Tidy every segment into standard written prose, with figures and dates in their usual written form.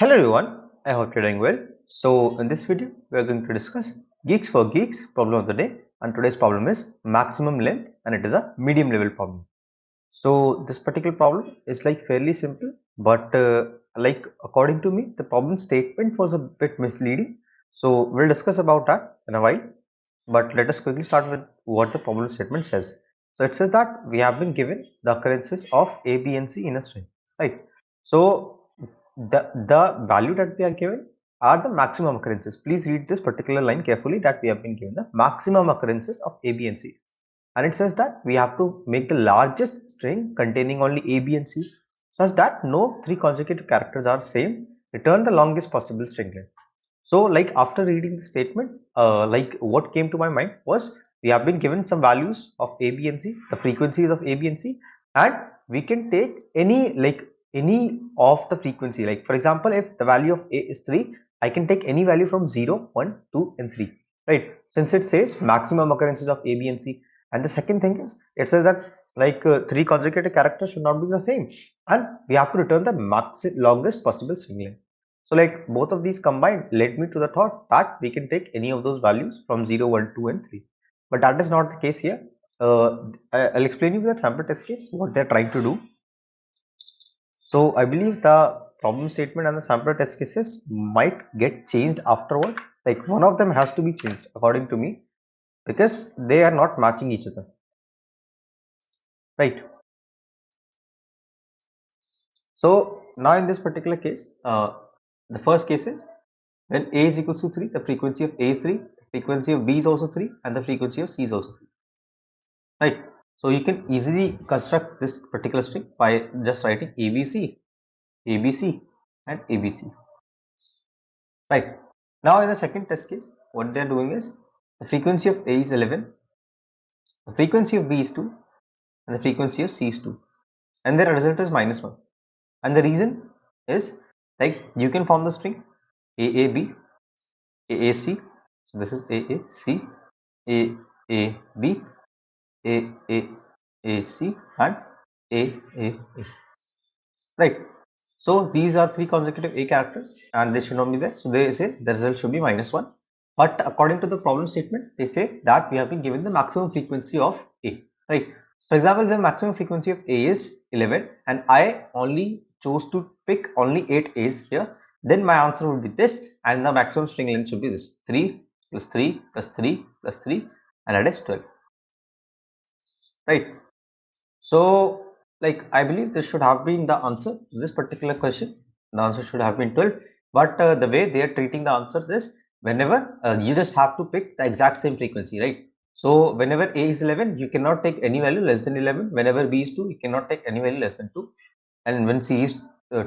Hello everyone, I hope you're doing well. So in this video, we are going to discuss Geeks for Geeks problem of the day, and today's problem is maximum length and it is a medium level problem. So this particular problem is like fairly simple, but like according to me, the problem statement was a bit misleading. So we'll discuss about that in a while, but let us quickly start with what the problem statement says. So it says that we have been given the occurrences of A, B and C in a string, right? So the value that we are given are the maximum occurrences. Please read this particular line carefully, that we have been given the maximum occurrences of A, B and C. And it says that we have to make the largest string containing only A, B and C such that no three consecutive characters are same. Return the longest possible string length. So like after reading the statement, like what came to my mind was we have been given some values of A, B and C, the frequencies of A, B and C, and we can take any of the frequency. Like for example, if the value of A is 3, I can take any value from 0, 1, 2 and 3, right? Since it says maximum occurrences of A, B and C. And the second thing is it says that like three consecutive characters should not be the same, and we have to return the longest possible string length. So like both of these combined led me to the thought that we can take any of those values from 0, 1, 2 and 3. But that is not the case here. I'll explain you with the sample test case what they're trying to do. So I believe the problem statement and the sample test cases might get changed afterward. Like one of them has to be changed according to me, because they are not matching each other, right? So now in this particular case, the first case is when A is equals to 3, the frequency of A is 3, the frequency of B is also 3 and the frequency of C is also 3, right? So you can easily construct this particular string by just writing ABC, ABC and ABC, right? Now in the second test case, what they are doing is the frequency of A is 11, the frequency of B is 2 and the frequency of C is 2, and their result is -1. And the reason is like you can form the string AAB, AAC, so this is AAC, AAB, AAAC and AAA, right? So these are three consecutive A characters and they should not be there, so they say the result should be -1. But according to the problem statement, they say that we have been given the maximum frequency of A, right? For example, the maximum frequency of A is 11 and I only chose to pick only 8 A's here, then my answer would be this, and the maximum string length should be this: 3 plus 3 plus 3 plus 3, and that is 12, right? So like I believe this should have been the answer to this particular question. The answer should have been 12, but the way they are treating the answers is whenever you just have to pick the exact same frequency, right? So whenever A is 11, you cannot take any value less than 11. Whenever B is 2, you cannot take any value less than 2. And when C is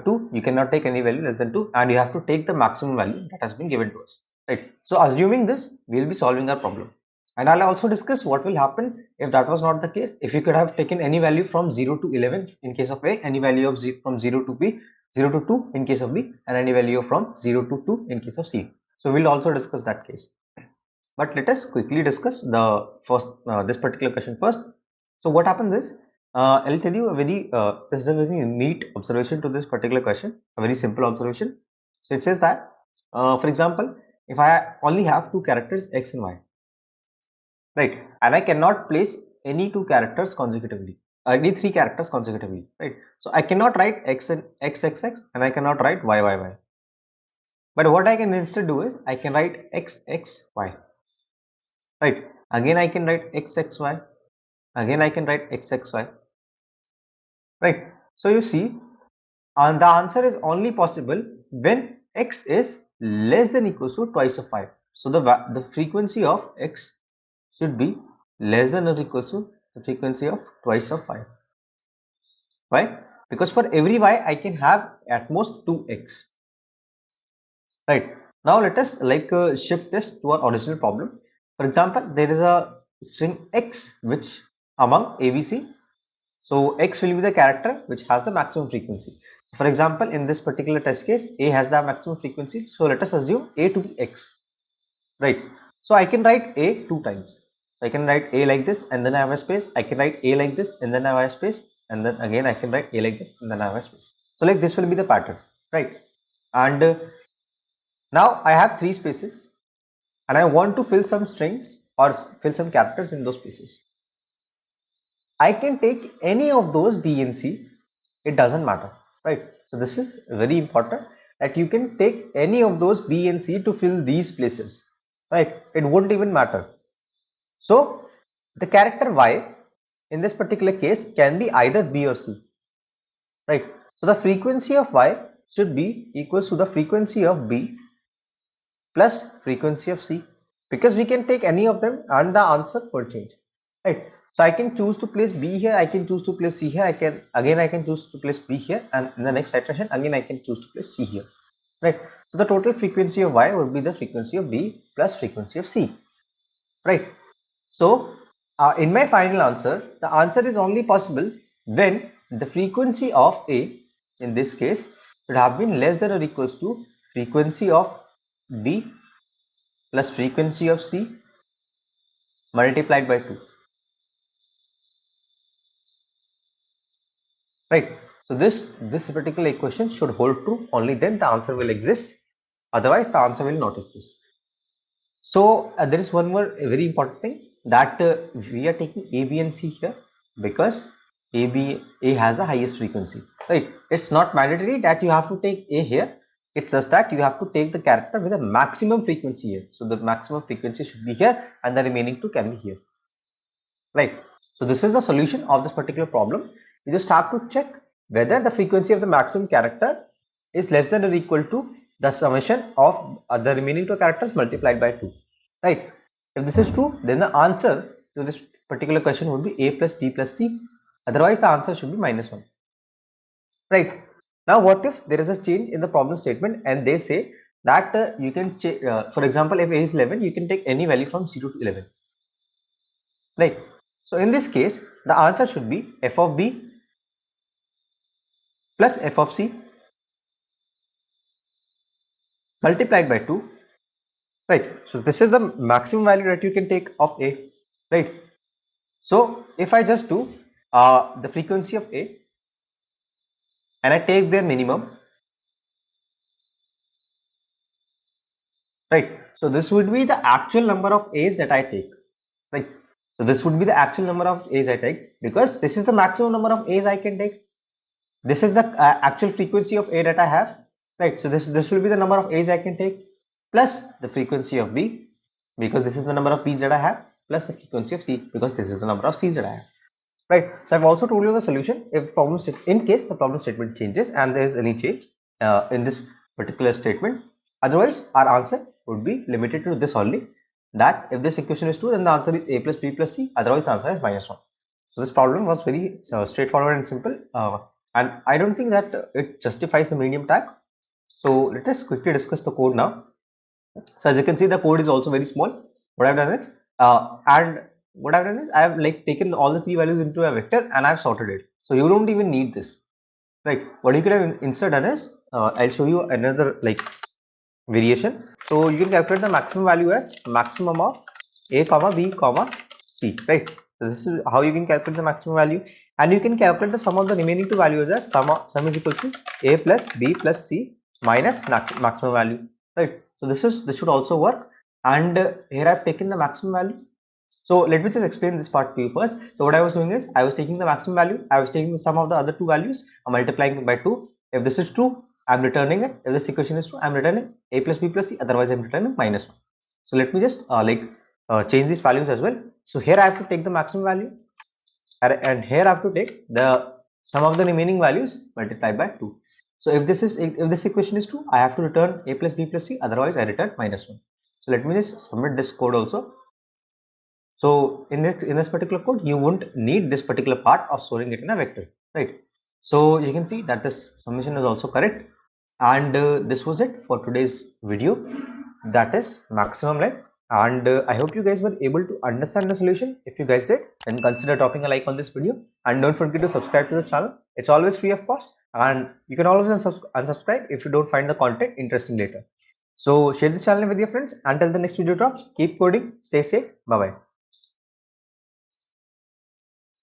2, you cannot take any value less than 2, and you have to take the maximum value that has been given to us, right? So assuming this, we will be solving our problem. And I'll also discuss what will happen if that was not the case. If you could have taken any value from 0 to 11 in case of A, any value of from 0 to B, 0 to 2 in case of B, and any value from 0 to 2 in case of C. So we'll also discuss that case. But let us quickly discuss the first this particular question first. So what happens is, I'll tell you a very this is a very neat observation to this particular question, a very simple observation. So it says that for example, if I only have two characters X and Y, right, and I cannot place any two characters consecutively, any three characters consecutively, right? So I cannot write X and XXX and I cannot write YYY. But what I can instead do is I can write XXY, right? Again I can write XXY, again I can write XXY, right? So you see, and the answer is only possible when X is less than equals to twice of 5. So the frequency of X should be less than or equals to the frequency of twice of 5. Why? Because for every Y I can have at most 2X, right? Now let us shift this to our original problem. For example, there is a string X which among ABC. So X will be the character which has the maximum frequency. So for example, in this particular test case, A has the maximum frequency. So let us assume A to be X, right? So I can write A two times. So I can write A like this and then I have a space. I can write A like this and then I have a space, and then again I can write A like this and then I have a space. So like this will be the pattern, right? and now I have 3 spaces and I want to fill some strings or fill some characters in those spaces. I can take any of those B and C, it doesn't matter, right? So this is very important that you can take any of those B and C to fill these places, right? It wouldn't even matter. So the character Y in this particular case can be either B or C, right? So the frequency of Y should be equals to the frequency of B plus frequency of C, because we can take any of them and the answer will change, right? So I can choose to place B here, I can choose to place C here, I can choose to place B here, and in the next iteration again I can choose to place C here, right? So the total frequency of Y would be the frequency of B plus frequency of C, right? So in my final answer, the answer is only possible when the frequency of A in this case should have been less than or equals to frequency of B plus frequency of C multiplied by 2, right? So this particular equation should hold true, only then the answer will exist, otherwise the answer will not exist. So there is one more very important thing, that we are taking A, B and C here because A has the highest frequency, right? It's not mandatory that you have to take A here, it's just that you have to take the character with a maximum frequency here. So the maximum frequency should be here and the remaining two can be here, right? So this is the solution of this particular problem. You just have to check whether the frequency of the maximum character is less than or equal to the summation of the remaining two characters multiplied by 2, right? If this is true, then the answer to this particular question would be A plus B plus C, otherwise the answer should be -1, right? Now what if there is a change in the problem statement and they say that you can for example, if A is 11, you can take any value from 0 to 11, right? So in this case the answer should be f of B plus f of C multiplied by 2, right? So this is the maximum value that you can take of A, right? So if I just do the frequency of A and I take their minimum, right? So this would be the actual number of A's that I take, right? So this would be the actual number of A's I take, because this is the maximum number of A's I can take. This is the actual frequency of A that I have, right? So this will be the number of A's I can take plus the frequency of B, because this is the number of B's that I have, plus the frequency of C, because this is the number of C's that I have, right? So I've also told you the solution if the problem, in case the problem statement changes and there is any change in this particular statement. Otherwise our answer would be limited to this only, that if this equation is true, then the answer is A plus B plus C, otherwise the answer is -1. So this problem was very straightforward and simple, and I don't think that it justifies the medium tag. So let us quickly discuss the code now. So as you can see, the code is also very small. What I've done is I have like taken all the 3 values into a vector and I've sorted it. So you don't even need this, right? What you could have instead done is I'll show you another like variation. So you can calculate the maximum value as maximum of A comma B comma C, right? So this is how you can calculate the maximum value, and you can calculate the sum of the remaining two values as sum is equal to A plus B plus C minus maximum value, right? So this should also work, and here I've taken the maximum value. So let me just explain this part to you first. So what I was doing is I was taking the maximum value, I was taking the sum of the other two values, I'm multiplying by 2. If this is true, I'm returning it. If this equation is true, I'm returning A plus B plus C, otherwise I'm returning -1. So let me just change these values as well. So here I have to take the maximum value, and here I have to take the sum of the remaining values multiplied by 2. So if this equation is true, I have to return A plus B plus C, otherwise I return -1. So let me just submit this code also. So in this particular code, you won't need this particular part of storing it in a vector, right? So you can see that this summation is also correct, and this was it for today's video, that is maximum length. And I hope you guys were able to understand the solution. If you guys did, then consider dropping a like on this video, and don't forget to subscribe to the channel. It's always free of cost, and you can always unsubscribe if you don't find the content interesting later. So share this channel with your friends. Until the next video drops, keep coding, stay safe, bye bye.